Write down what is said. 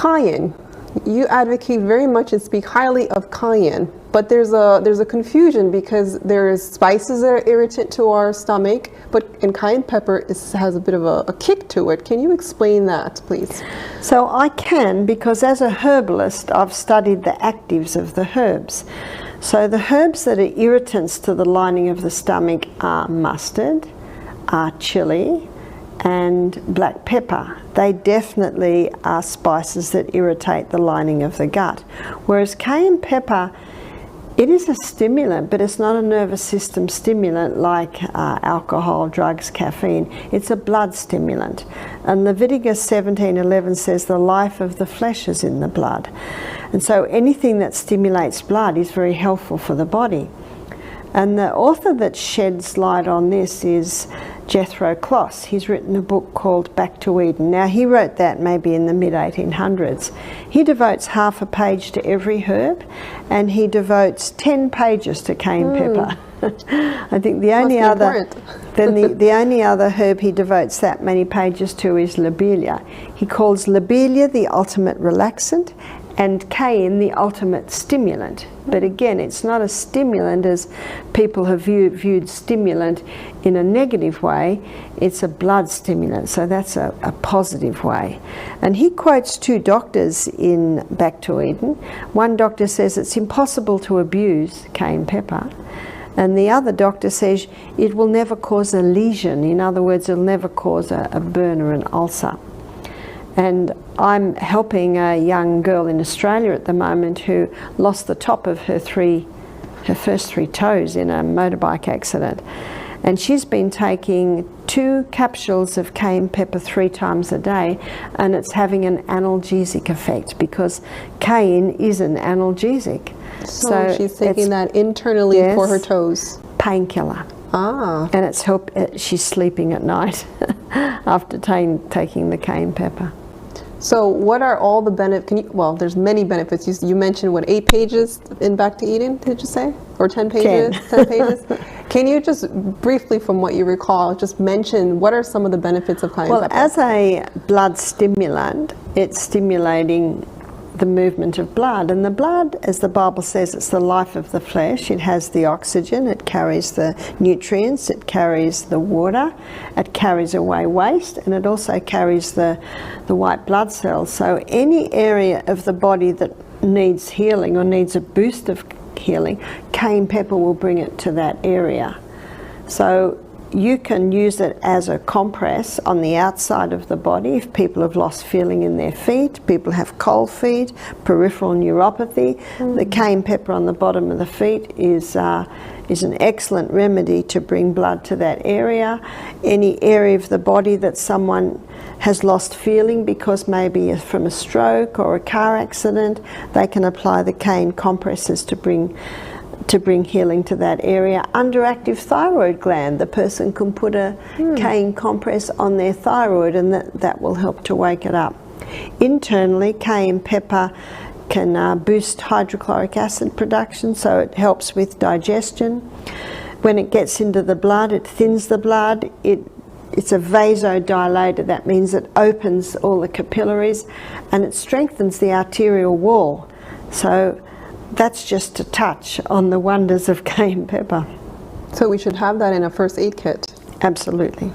Cayenne. You advocate very much and speak highly of cayenne, but there's a confusion because there's spices that are irritant to our stomach, and cayenne pepper has a bit of a kick to it. Can you explain that, please? So I can, because as a herbalist, I've studied the actives of the herbs. So the herbs that are irritants to the lining of the stomach are mustard, are chili, and black pepper. They definitely are spices that irritate the lining of the gut. Whereas cayenne pepper, it is a stimulant, but it's not a nervous system stimulant like alcohol, drugs, caffeine. It's a blood stimulant. And Leviticus 17:11 says the life of the flesh is in the blood. And so anything that stimulates blood is very helpful for the body. And the author that sheds light on this is Jethro Kloss. He's written a book called Back to Eden. Now, he wrote that maybe in the mid-1800s. He devotes half a page to every herb, and he devotes 10 pages to cayenne pepper. I think the only the only other herb he devotes that many pages to is lobelia. He calls lobelia the ultimate relaxant, and cayenne the ultimate stimulant. But again, it's not a stimulant as people have viewed stimulant in a negative way. It's a blood stimulant, so that's a positive way. And he quotes two doctors in Back to Eden. One doctor says it's impossible to abuse cayenne pepper, and the other doctor says it will never cause a lesion. In other words, it'll never cause a burn or an ulcer. And I'm helping a young girl in Australia at the moment who lost the top of her first three toes in a motorbike accident. And she's been taking 2 capsules of cayenne pepper 3 times a day, and it's having an analgesic effect because cayenne is an analgesic. So she's taking that internally for her toes. Painkiller. Ah. And it's she's sleeping at night after taking the cayenne pepper. So what are all the benefits? Well, there's many benefits. You mentioned, what, 8 pages in Back to Eden, did you say? Or 10 pages? 10 pages? Can you just briefly, from what you recall, just mention what are some of the benefits of cayenne pepper? Well, as a blood stimulant, it's stimulating the movement of blood. And the blood, as the Bible says, it's the life of the flesh. It has the oxygen, it carries the nutrients, it carries the water, it carries away waste, and it also carries the white blood cells. So any area of the body that needs healing or needs a boost of healing, cayenne pepper will bring it to that area. So you can use it as a compress on the outside of the body if people have lost feeling in their feet, people have cold feet, peripheral neuropathy. The cayenne pepper on the bottom of the feet is an excellent remedy to bring blood to that area. Any area of the body that someone has lost feeling because maybe from a stroke or a car accident, they can apply the cayenne compresses to bring healing to that area. Underactive thyroid gland, the person can put a cayenne compress on their thyroid, and that will help to wake it up. Internally, cayenne pepper can boost hydrochloric acid production, so it helps with digestion. When it gets into the blood, it thins the blood. It's a vasodilator. That means it opens all the capillaries and it strengthens the arterial wall. So that's just a touch on the wonders of cayenne pepper. So we should have that in a first aid kit. Absolutely.